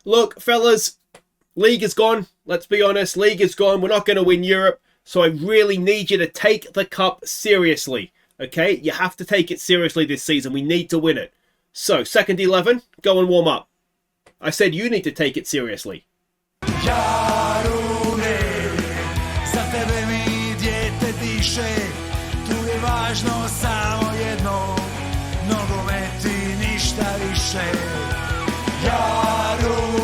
Look, fellas, league is gone. Let's be honest, league is gone. We're not going to win Europe. So I really need you to take the cup seriously. Okay? You have to take it seriously this season. We need to win it. So, second 11, go and warm up. I said you need to take it seriously. Jarune, za tebe mi dijete diše, tu je važno samo jedno, nogomet i ništa više. Jarune.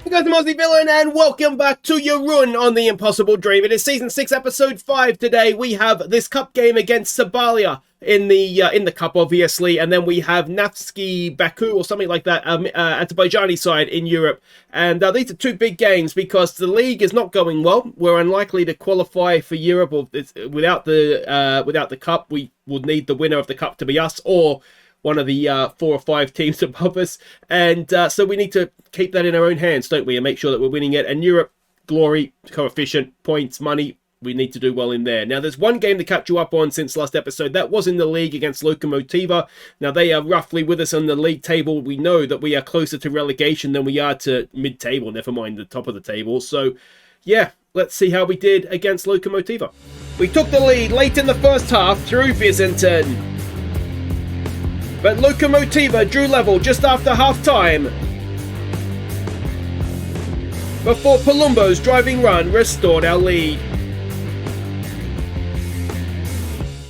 Hey guys, I'm Aussie Villain and welcome back to Jarun on The Impossible Dream. It is Season 6, Episode 5 today. We have this cup game against Cibalia in the cup, obviously, and then we have Neftci Baku or something like that, Azerbaijani side in Europe. And these are two big games because the league is not going well. We're unlikely to qualify for Europe without the cup. We will need the winner of the cup to be us or one of the 4 or 5 teams above us. And so we need to keep that in our own hands, don't we? And make sure that we're winning it. And Europe, glory, coefficient, points, money, we need to do well in there. Now, there's one game to catch you up on since last episode. That was in the league against Lokomotiva. Now, they are roughly with us on the league table. We know that we are closer to relegation than we are to mid-table, never mind the top of the table. So, yeah, let's see how we did against Lokomotiva. We took the lead late in the first half through Byzantin. But Lokomotiva drew level just after half-time before Palumbo's driving run restored our lead.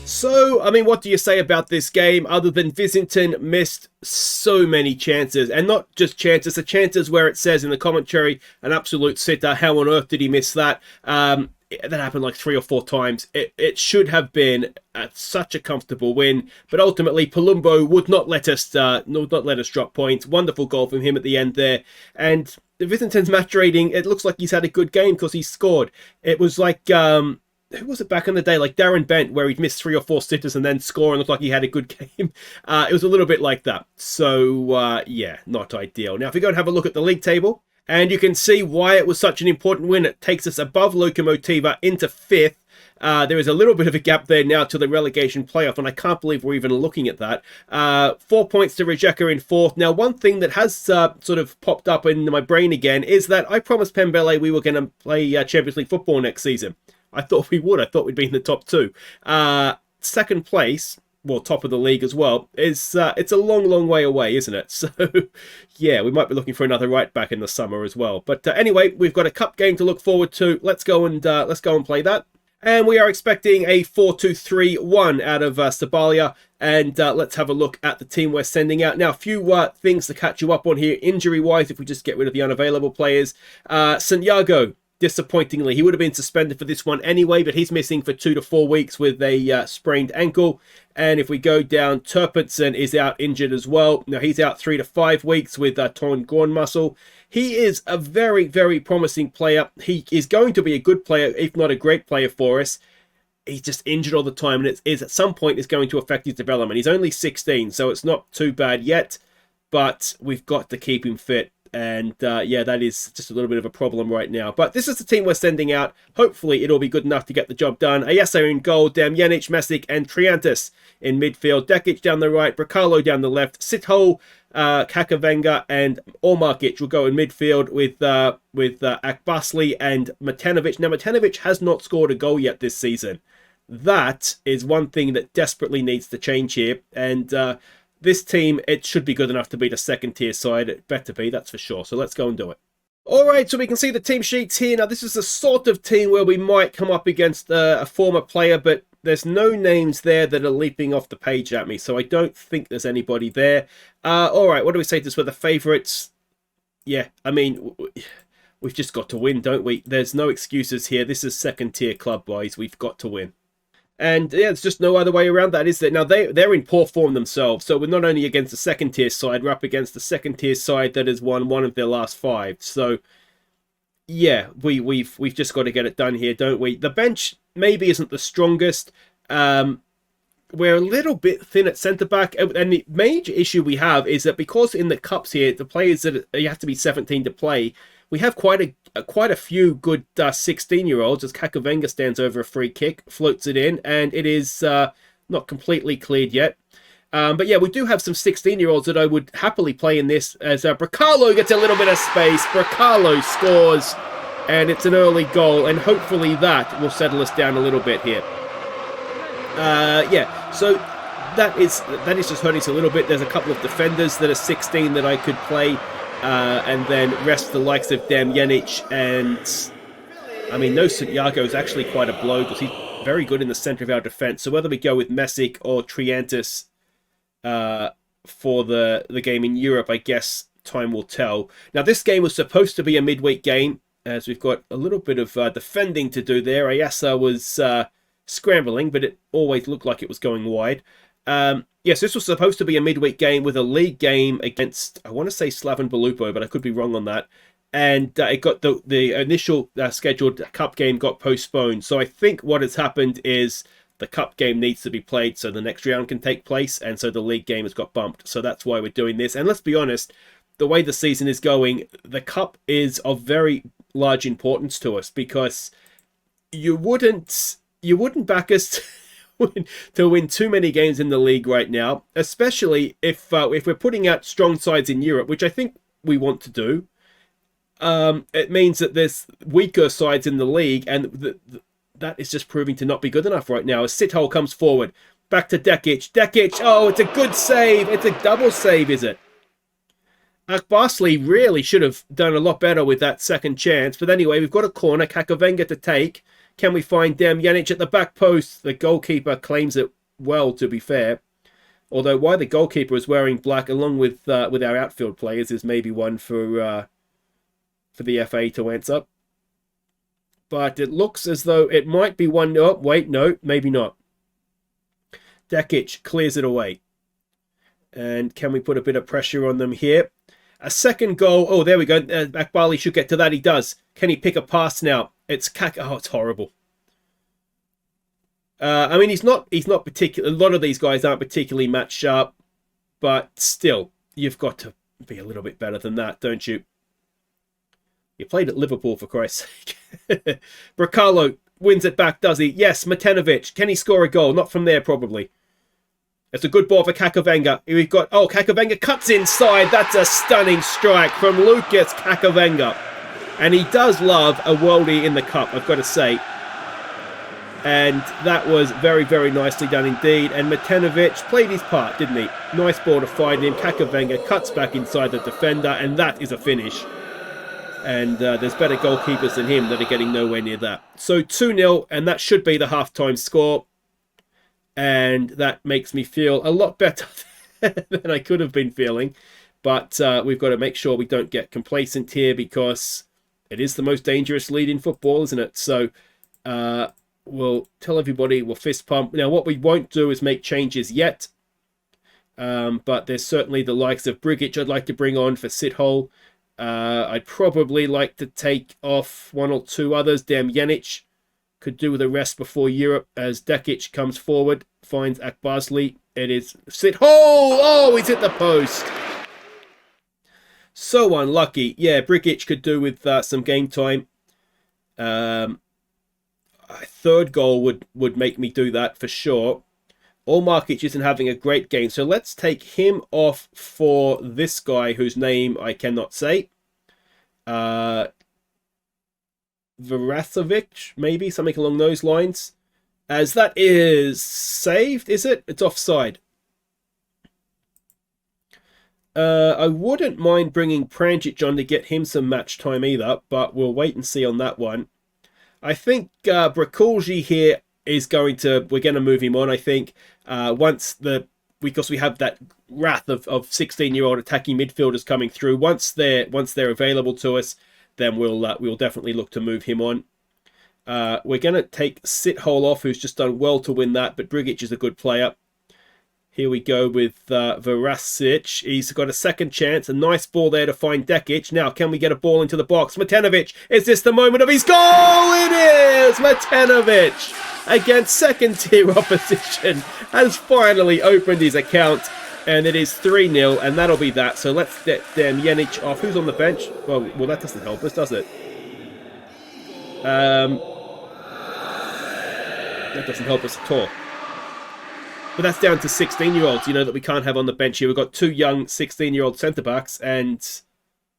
So, I mean, what do you say about this game other than Byzantin missed so many chances? And not just chances, the chances where it says in the commentary, an absolute sitter. How on earth did he miss that? That happened like 3 or 4 times. It should have been such a comfortable win, but ultimately Palumbo would not let us drop points. Wonderful goal from him at the end there. And Byzantin's match rating, it looks like he's had a good game because he scored. It was like who was it back in the day? Like Darren Bent, where he'd miss 3 or 4 sitters and then score and look like he had a good game. It was a little bit like that. So yeah, not ideal. Now, if we go and have a look at the league table, and you can see why it was such an important win. It takes us above Lokomotiva into 5th. There is a little bit of a gap there now to the relegation playoff, and I can't believe we're even looking at that. 4 points to Rijeka in 4th. Now, one thing that has sort of popped up in my brain again is that I promised Pembele we were going to play Champions League football next season. I thought we would. I thought we'd be in the top 2. Second place, well, top of the league as well, is it's a long way away, isn't it? So, yeah, we might be looking for another right back in the summer as well. But anyway, we've got a cup game to look forward to. Let's go and play that. And we are expecting a 4-2-3-1 out of Cibalia. And let's have a look at the team we're sending out. Now, a few things to catch you up on here, injury-wise, if we just get rid of the unavailable players. Santiago, disappointingly, he would have been suspended for this one anyway, but he's missing for 2 to 4 weeks with a sprained ankle. And if we go down, Turpinson is out injured as well. Now, he's out 3 to 5 weeks with torn groin muscle. He is a very, very promising player. He is going to be a good player, if not a great player for us. He's just injured all the time, and it is at some point is going to affect his development. He's only 16, so it's not too bad yet, but we've got to keep him fit. And yeah, that is just a little bit of a problem right now. But this is the team we're sending out. Hopefully, it'll be good enough to get the job done. Ayasa in goal, Damjanic, Mesic, and Triantis in midfield. Dekic down the right, Bracalo down the left. Sithole, Kakavenga, and Ormarkic will go in midfield with Akbasli and Matanovic. Now, Matanovic has not scored a goal yet this season. That is one thing that desperately needs to change here. And this team, it should be good enough to beat a second-tier side. It better be, that's for sure. So let's go and do it. All right, so we can see the team sheets here. Now, this is the sort of team where we might come up against a former player, but there's no names there that are leaping off the page at me, so I don't think there's anybody there. All right, what do we say to this? We're the favourites. Yeah, I mean, we've just got to win, don't we? There's no excuses here. This is second-tier club-wise. We've got to win. And yeah, there's just no other way around that, is there? Now, they're in poor form themselves. So we're not only against a second-tier side, we're up against a second-tier side that has won 1 of their last 5. So, yeah, we've just got to get it done here, don't we? The bench maybe isn't the strongest. We're a little bit thin at centre-back. And the major issue we have is that because in the cups here, the players that you have to be 17 to play, we have quite a few good 16-year-olds as Kakavenga stands over a free kick, floats it in, and it is not completely cleared yet. But yeah, we do have some 16-year-olds that I would happily play in this, as Bracalo gets a little bit of space. Bracalo scores, and it's an early goal, and hopefully that will settle us down a little bit here. Yeah, so that is just hurting us a little bit. There's a couple of defenders that are 16 that I could play, and then rest the likes of Damjanic, and I mean, no Santiago is actually quite a blow because he's very good in the centre of our defence. So whether we go with Mesic or Triantis for the game in Europe, I guess time will tell. Now, this game was supposed to be a midweek game, as we've got a little bit of defending to do there. Ayasa was scrambling, but it always looked like it was going wide. Yes, this was supposed to be a midweek game with a league game against, I want to say Slaven Belupo, but I could be wrong on that. And it got the initial scheduled cup game got postponed. So I think what has happened is the cup game needs to be played so the next round can take place, and so the league game has got bumped. So that's why we're doing this. And let's be honest, the way the season is going, the cup is of very large importance to us, because you wouldn't back us to win too many games in the league right now, especially if we're putting out strong sides in Europe, which I think we want to do. It means that there's weaker sides in the league, and that is just proving to not be good enough right now. As Sithole comes forward, back to Dekic. Dekic, oh, it's a good save. It's a double save, is it? Akbarsli really should have done a lot better with that second chance. But anyway, we've got a corner, Kakavenga to take. Can we find Damjanic at the back post? The goalkeeper claims it well, to be fair. Although why the goalkeeper is wearing black along with our outfield players is maybe one for the FA to answer. But it looks as though it might be one. Oh, wait, no, maybe not. Dekic clears it away. And can we put a bit of pressure on them here? A second goal. Oh, there we go. Akbali should get to that. He does. Can he pick a pass now? It's Oh, it's horrible. I mean, he's not particular. A lot of these guys aren't particularly match sharp, but still, you've got to be a little bit better than that, don't you? You played at Liverpool, for Christ's sake. Bracalo wins it back, does he? Yes, Matenovic. Can he score a goal? Not from there, probably. It's a good ball for Kakavenga. We've got... Oh, Kakavenga cuts inside. That's a stunning strike from Lucas Kakavenga. And he does love a worldie in the cup, I've got to say. And that was very, very nicely done indeed. And Matenovic played his part, didn't he? Nice ball to find him. Kakavenga cuts back inside the defender, and that is a finish. And there's better goalkeepers than him that are getting nowhere near that. So 2-0, and that should be the half-time score. And that makes me feel a lot better than I could have been feeling. But we've got to make sure we don't get complacent here, because it is the most dangerous lead in football, isn't it? So we'll tell everybody we'll fist pump. Now, what we won't do is make changes yet. But there's certainly the likes of Brigic I'd like to bring on for Sithole. I'd probably like to take off one or two others. Damjanic could do with a rest before Europe, as Dekic comes forward, finds Akbarsli. It is Sithole! Oh, he's hit the post. So unlucky. Yeah, Brigic could do with some game time. A third goal would make me do that for sure. Olmarkic isn't having a great game, so let's take him off for this guy whose name I cannot say. Varasovic, maybe, something along those lines. As that is saved, is it? It's offside. I wouldn't mind bringing Pranjic on to get him some match time either, but we'll wait and see on that one. I think Brakulji here is we're going to move him on, I think. Because we have that wrath of 16-year-old attacking midfielders coming through. Once they're available to us, then we'll definitely look to move him on. We're going to take Sithole off, who's just done well to win that, but Brigic is a good player. Here we go with Varasic. He's got a second chance. A nice ball there to find Dekic. Now, can we get a ball into the box? Matenovic, is this the moment of his goal? It is! Matenovic, against second-tier opposition, has finally opened his account. And it is 3-0, and that'll be that. So let's get Damjanic off. Who's on the bench? Well, that doesn't help us, does it? That doesn't help us at all. But that's down to 16-year-olds, you know, that we can't have on the bench here. We've got 2 young 16-year-old centre-backs, and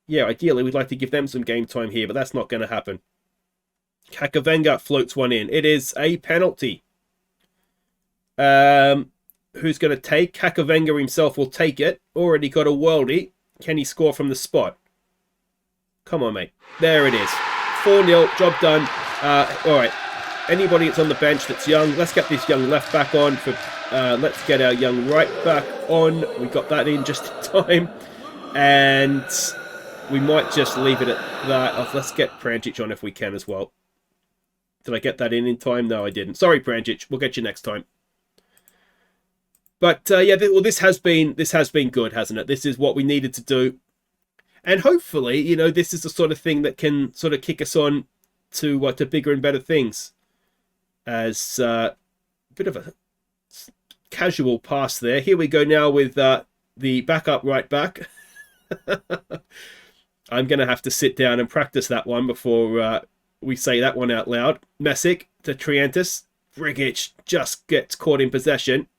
yeah, ideally we'd like to give them some game time here, but that's not going to happen. Kakavenga floats one in. It is a penalty. Who's going to take? Kakavenga himself will take it. Already got a worldie. Can he score from the spot? Come on, mate. There it is. 4-0. Job done. All right. Anybody that's on the bench that's young, let's get this young left back on. Let's get our young right back on. We got that in just in time. And we might just leave it at that. Oh, let's get Prancic on if we can as well. Did I get that in time? No, I didn't. Sorry, Prancic. We'll get you next time. But yeah, well, this has been good, hasn't it? This is what we needed to do, and hopefully, you know, this is the sort of thing that can sort of kick us on to bigger and better things. As a bit of a casual pass there. Here we go now with the backup right back. I'm going to have to sit down and practice that one before we say that one out loud. Mesic to Triantis. Brigic just gets caught in possession.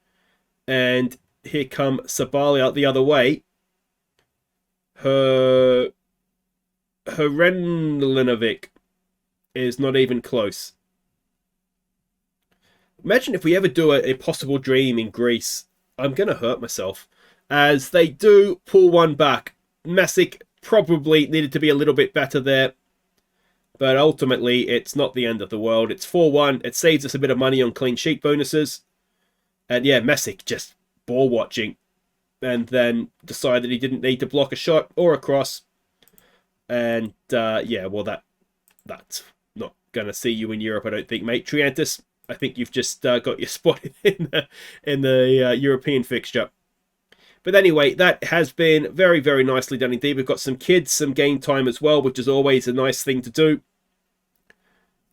And here come Cibalia the other way. Herenlinovic is not even close. Imagine if we ever do a possible dream in Greece. I'm going to hurt myself. As they do pull one back. Mesic probably needed to be a little bit better there. But ultimately, it's not the end of the world. It's 4-1. It saves us a bit of money on clean sheet bonuses. And yeah, Mesic just ball watching. And then decided he didn't need to block a shot or a cross. And yeah, well, that's not going to see you in Europe, I don't think, mate. Triantis, I think you've just got your spot in the European fixture. But anyway, that has been very, very nicely done indeed. We've got some kids, some game time as well, which is always a nice thing to do.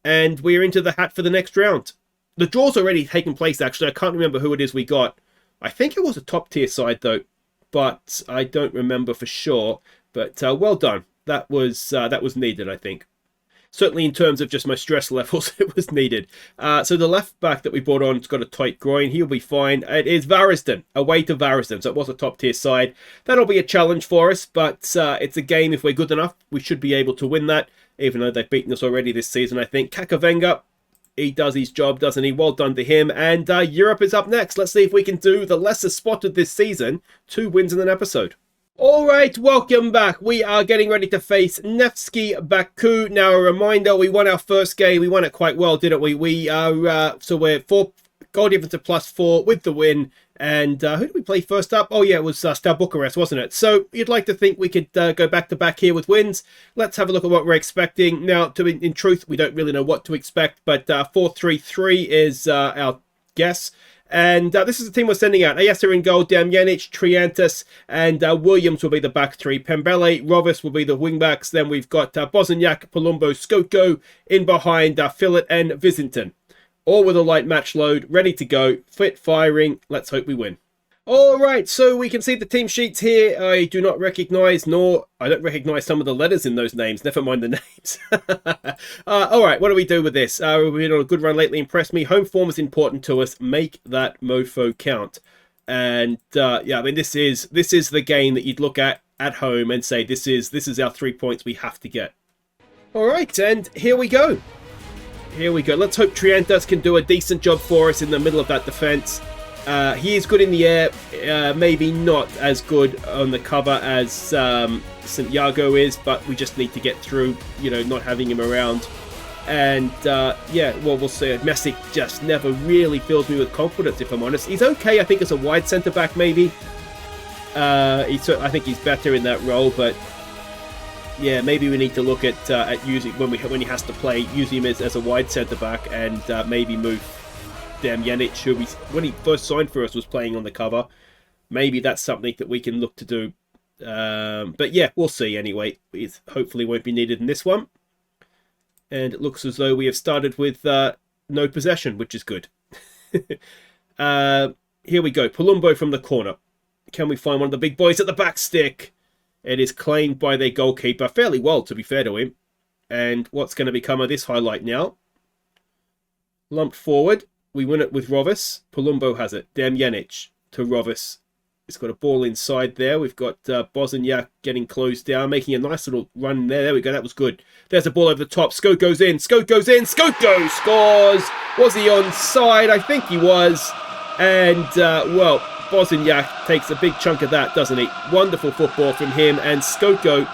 And we're into the hat for the next round. The draw's already taken place, actually. I can't remember who it is we got. I think it was a top-tier side, though. But I don't remember for sure. But well done. That was needed, I think. Certainly in terms of just my stress levels, it was needed. So the left back that we brought on has got a tight groin. He'll be fine. It is Variston, away to Variston. So it was a top-tier side. That'll be a challenge for us, but it's a game. If we're good enough, we should be able to win that, even though they've beaten us already this season, I think. Kakavenga, he does his job, doesn't he? Well done to him. And Europe is up next. Let's see if we can do the lesser spotted this season. 2 wins in an episode. All right, welcome back. We are getting ready to face Neftci Baku. Now, a reminder, we won our first game. We won it quite well, didn't we? We are so we're 4 goal difference to +4 with the win. And who did we play first up? Oh, yeah, it was Steaua Bucharest, wasn't it? So you'd like to think we could go back-to-back here with wins. Let's have a look at what we're expecting. Now, in truth, we don't really know what to expect, but 4-3-3 is our guess. And this is the team we're sending out. Ayasa in goal, Damjanic, Triantis, and Williams will be the back 3. Pembele, Rovis will be the wing backs. Then we've got Bosniak, Palumbo, Skoko in behind, Fillet and Visinton. All with a light match load, ready to go, fit firing. Let's hope we win. All right, so we can see the team sheets here. I do not recognise, I don't recognise some of the letters in those names. Never mind the names. All right, what do we do with this? We've been on a good run lately. Impressed me. Home form is important to us. Make that mofo count. And yeah, I mean, this is the game that you'd look at home and say this is our 3 points we have to get. All right, and here we go. Here we go. Let's hope Triantas can do a decent job for us in the middle of that defence. He is good in the air, maybe not as good on the cover as Santiago is, but we just need to get through, you know, not having him around. And yeah, well, we'll see. Mesic just never really fills me with confidence, if I'm honest. He's okay, I think, as a wide centre-back, maybe. I think he's better in that role, but yeah, maybe we need to look at using, when he has to play, using him as a wide centre-back and maybe move Damjanic, who when he first signed for us was playing on the cover. Maybe that's something that we can look to do. But yeah, we'll see anyway. It hopefully won't be needed in this one. And it looks as though we have started with no possession, which is good. Here we go. Palumbo from the corner. Can we find one of the big boys at the back stick? It is claimed by their goalkeeper fairly well, to be fair to him. And what's going to become of this highlight now? Lumped forward. We win it with Rovis. Palumbo has it. Damjanic to Rovis. It's got a ball inside there. We've got Bosniak getting closed down, making a nice little run there. There we go. That was good. There's a ball over the top. Scout goes in. Scout goes in. Scout scores. Was he onside? I think he was. And, well, Bosniak takes a big chunk of that, doesn't he? Wonderful football from him. And Skoko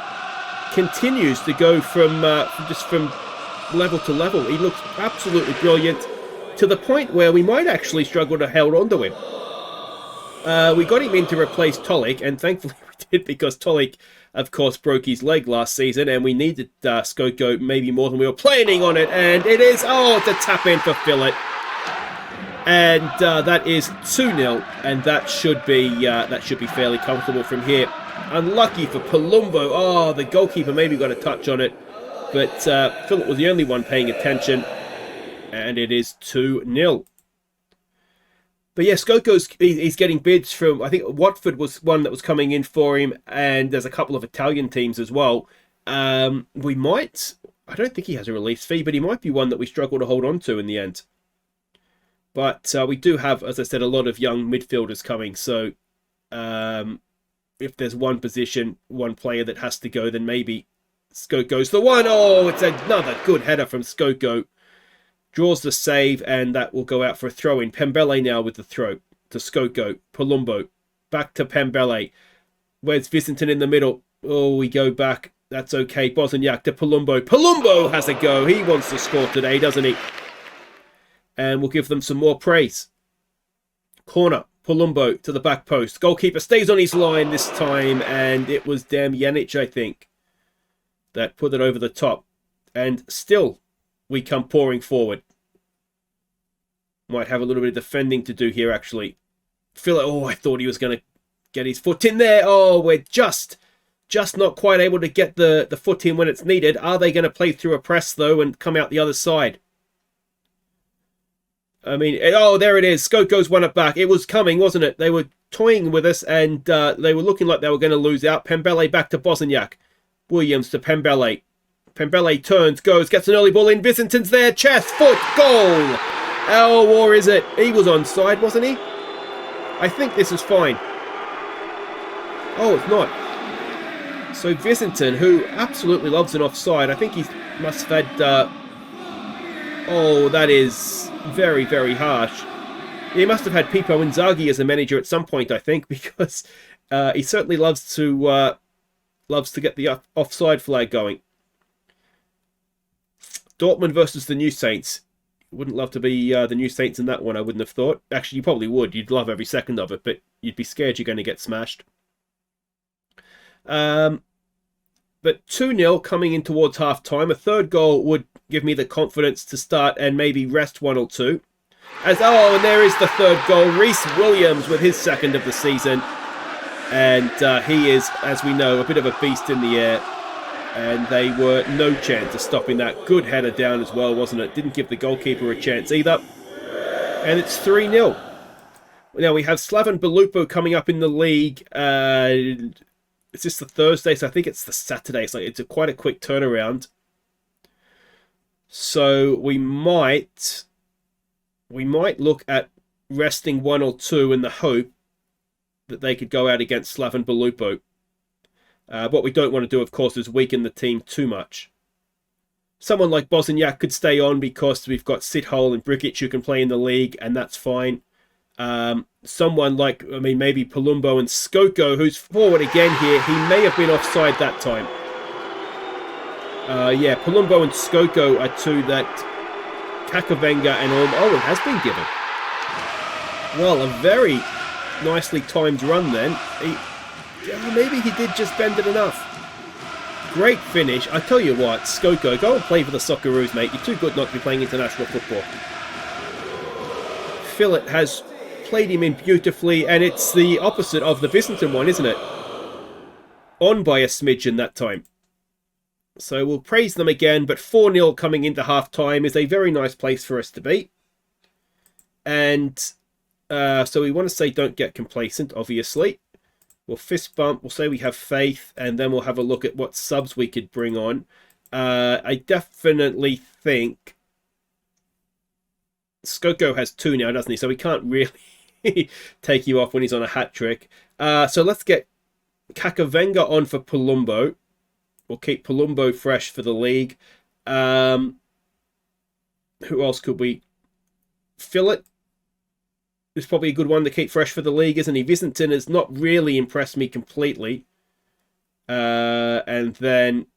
continues to go from level to level. He looks absolutely brilliant, to the point where we might actually struggle to hold on to him. We got him in to replace Tolik, and thankfully we did, because Tolik, of course, broke his leg last season, and we needed Skoko maybe more than we were planning on it. And it is, it's a tap in for Philip. And that is 2-0, and that should be fairly comfortable from here. Unlucky for Palumbo. The goalkeeper maybe got a touch on it, but Philip was the only one paying attention, and it is 2-0. But yeah, he's getting bids from, I think Watford was one that was coming in for him, and there's a couple of Italian teams as well. I don't think he has a release fee, but he might be one that we struggle to hold on to in the end. But we do have, as I said, a lot of young midfielders coming, so if there's one position, one player that has to go, then maybe Skoko's the one. It's another good header from Skoko. Draws the save, and that will go out for a throw-in. Pembele now with the throw to Skoko. Palumbo. Back to Pembele. Where's Visinton in the middle? We go back. That's okay. Bosniak to Palumbo. Palumbo has a go. He wants to score today, doesn't he? And we'll give them some more praise. Corner. Palumbo to the back post. Goalkeeper stays on his line this time, and it was Damjanic, I think, that put it over the top. And still, we come pouring forward. Might have a little bit of defending to do here, actually. I thought he was going to get his foot in there. We're just not quite able to get the foot in when it's needed. Are they going to play through a press, though, and come out the other side? I mean, there it is. Skoko's won it back. It was coming, wasn't it? They were toying with us, and they were looking like they were going to lose out. Pembele back to Bosniak. Williams to Pembele. Pembele turns, goes, gets an early ball in. Visinton's there. Chest, foot, goal! Or is it? He was onside, wasn't he? I think this is fine. It's not. So Visinton, who absolutely loves an offside, I think he must have had... that is very, very harsh. He must have had Pippo Inzaghi as a manager at some point, I think, because he certainly loves to get the offside flag going. Dortmund versus the New Saints. Wouldn't love to be the New Saints in that one, I wouldn't have thought. Actually, you probably would. You'd love every second of it, but you'd be scared you're going to get smashed. But 2-0 coming in towards half-time. A third goal would give me the confidence to start and maybe rest one or two. And there is the third goal. Reece Williams with his second of the season. And he is, as we know, a bit of a beast in the air. And they were no chance of stopping that. Good header down as well, wasn't it? Didn't give the goalkeeper a chance either. And it's 3-0. Now we have Slaven Belupo coming up in the league. It's just the Thursday, so I think it's the Saturday. It's quite a quick turnaround. So we might look at resting one or two in the hope that they could go out against Slaven Belupo. What we don't want to do, of course, is weaken the team too much. Someone like Bosniak could stay on because we've got Sithole and Brikic who can play in the league, and that's fine. Someone like, maybe Palumbo and Skoko, who's forward again here. He may have been offside that time. Palumbo and Skoko are two that Kakavenga and it has been given. Well, a very nicely timed run then. Maybe he did just bend it enough. Great finish. I tell you what, Skoko, go and play for the Socceroos, mate. You're too good not to be playing international football. Philip has played him in beautifully, and it's the opposite of the Visinton one, isn't it? On by a smidgen that time. So we'll praise them again, but 4-0 coming into half-time is a very nice place for us to be. And so we want to say don't get complacent, obviously. We'll fist bump, we'll say we have faith, and then we'll have a look at what subs we could bring on. I definitely think Skoko has 2 now, doesn't he? So we can't really take you off when he's on a hat-trick. So let's get Kakavenga on for Palumbo. We'll keep Palumbo fresh for the league. Who else could we... Philip is probably a good one to keep fresh for the league, isn't he? Visinton has not really impressed me completely. And then...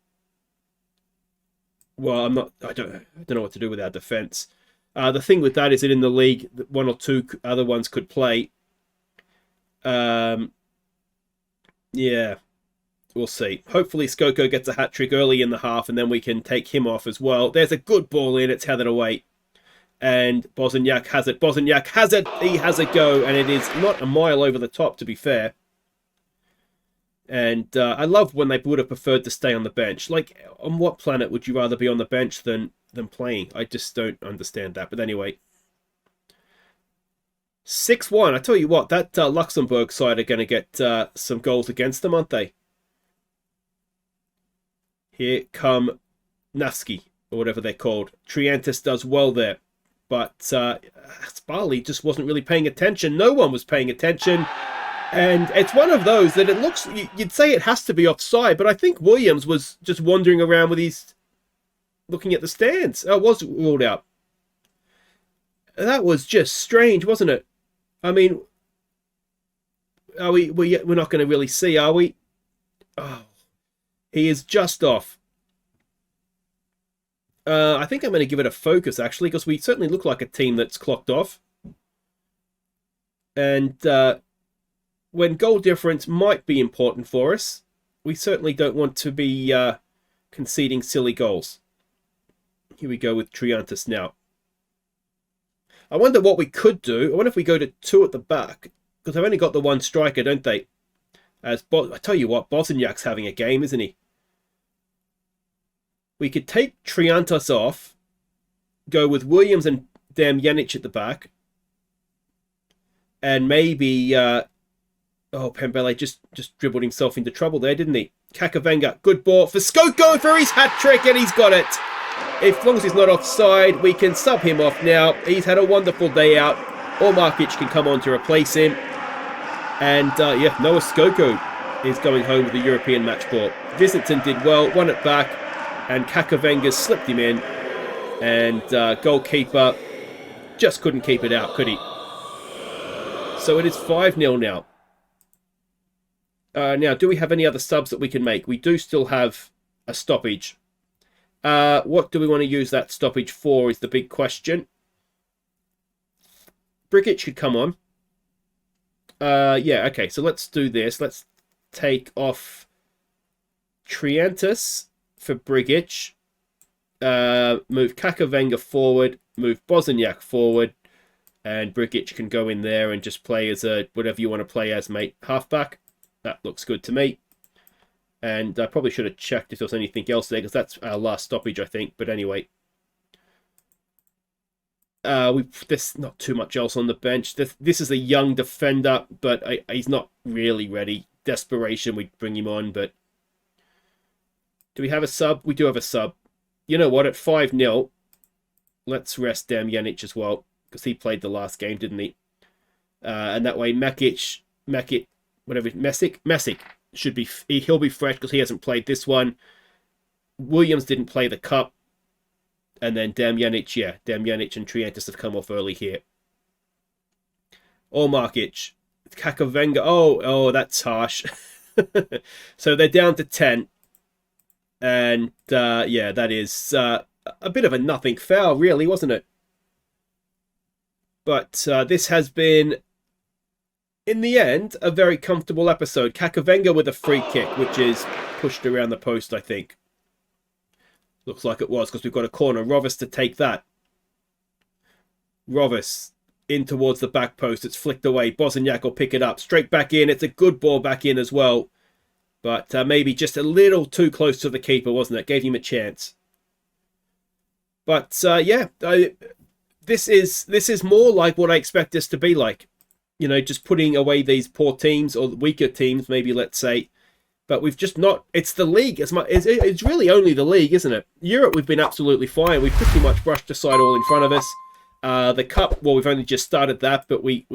Well, I don't know what to do with our defence. The thing with that is that in the league, 1 or 2 other ones could play. Yeah, we'll see. Hopefully Skoko gets a hat-trick early in the half, and then we can take him off as well. There's a good ball in. It's headed away. And Bosniak has it. Bosniak has it. He has a go, and it is not a mile over the top, to be fair. And I love when they would have preferred to stay on the bench. Like, on what planet would you rather be on the bench than playing? I just don't understand that. But anyway. 6-1. I tell you what, that Luxembourg side are going to get some goals against them, aren't they? Here come Neftci, or whatever they're called. Triantis does well there. But Cibalia just wasn't really paying attention. No one was paying attention. And it's one of those that it looks... You'd say it has to be offside, but I think Williams was just wandering around with his... looking at the stands. Oh, it was ruled out. That was just strange, wasn't it? I mean... we're not going to really see, are we? Oh, he is just off. I think I'm going to give it a focus, actually, because we certainly look like a team that's clocked off. And when goal difference might be important for us, we certainly don't want to be conceding silly goals. Here we go with Triantis now. I wonder what we could do. I wonder if we go to 2 at the back, because they've only got the 1 striker, don't they? I tell you what, Bosniak's having a game, isn't he? We could take Triantis off, go with Williams and Damjanic at the back, and maybe... oh, Pembele just dribbled himself into trouble there, didn't he? Kakavenga, good ball for Skoko for his hat-trick, and he's got it. As long as he's not offside, we can sub him off now. He's had a wonderful day out. Markic can come on to replace him. And, yeah, Noah Skoko is going home with the European match ball. Visinton did well, won it back, and Kakavenga slipped him in. And goalkeeper just couldn't keep it out, could he? So it is 5-0 now. Now, do we have any other subs that we can make? We do still have a stoppage. What do we want to use that stoppage for is the big question. Brigic should come on. Yeah, okay, so let's do this. Let's take off Triantis for Brigic. Move Kakavenga forward. Move Bosniak forward. And Brigic can go in there and just play as a whatever you want to play as, mate. Halfback. That looks good to me. And I probably should have checked if there was anything else there, because that's our last stoppage, I think. But anyway. There's not too much else on the bench. This is a young defender, but he's not really ready. Desperation, we'd bring him on, but... Do we have a sub? We do have a sub. You know what? At 5-0, let's rest Damjanic as well, because he played the last game, didn't he? And that way, Mesic should be... He'll be fresh, because he hasn't played this one. Williams didn't play the cup. And then Damjanic, yeah. Damjanic and Triantis have come off early here. Markic. Kakavenga. Oh, that's harsh. So they're down to 10. And, yeah, that is a bit of a nothing foul, really, wasn't it? But this has been, in the end, a very comfortable episode. Kakavenga with a free kick, which is pushed around the post, I think. Looks like it was, because we've got a corner. Rovis to take that. Rovis in towards the back post. It's flicked away. Bosniak will pick it up. Straight back in. It's a good ball back in as well. But maybe just a little too close to the keeper, wasn't it? Gave him a chance. But, yeah. This is more like what I expect this to be like. You know, just putting away these poor teams, or weaker teams, maybe, let's say. But we've just not... It's the league. It's really only the league, isn't it? Europe, we've been absolutely fine. We've pretty much brushed aside all in front of us. The cup, well, we've only just started that, but we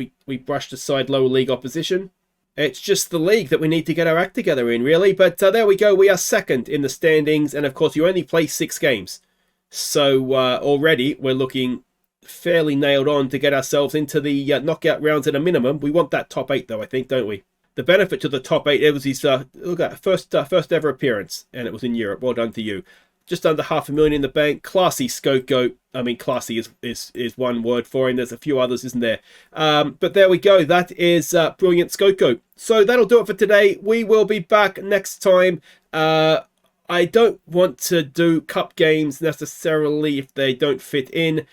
brushed aside lower league opposition. It's just the league that we need to get our act together in, really. But there we go. We are second in the standings. And, of course, you only play 6 games. So already we're looking fairly nailed on to get ourselves into the knockout rounds at a minimum. We want that top 8, though, I think, don't we? The benefit to the top 8, it was his look at first ever appearance. And it was in Europe. Well done to you. Just under $500,000 in the bank. Classy Skoko. I mean, classy is one word for him. There's a few others, isn't there? But there we go. That is brilliant Skoko. So that'll do it for today. We will be back next time. I don't want to do cup games necessarily if they don't fit in.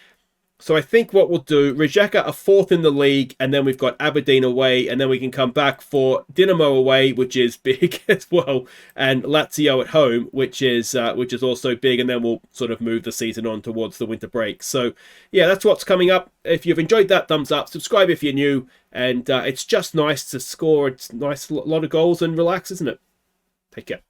So I think what we'll do, Rijeka are 4th in the league, and then we've got Aberdeen away, and then we can come back for Dinamo away, which is big as well, and Lazio at home, which is also big, and then we'll sort of move the season on towards the winter break. So yeah, that's what's coming up. If you've enjoyed that, thumbs up, subscribe if you're new, and it's just nice to score. It's nice, a lot of goals and relax, isn't it? Take care.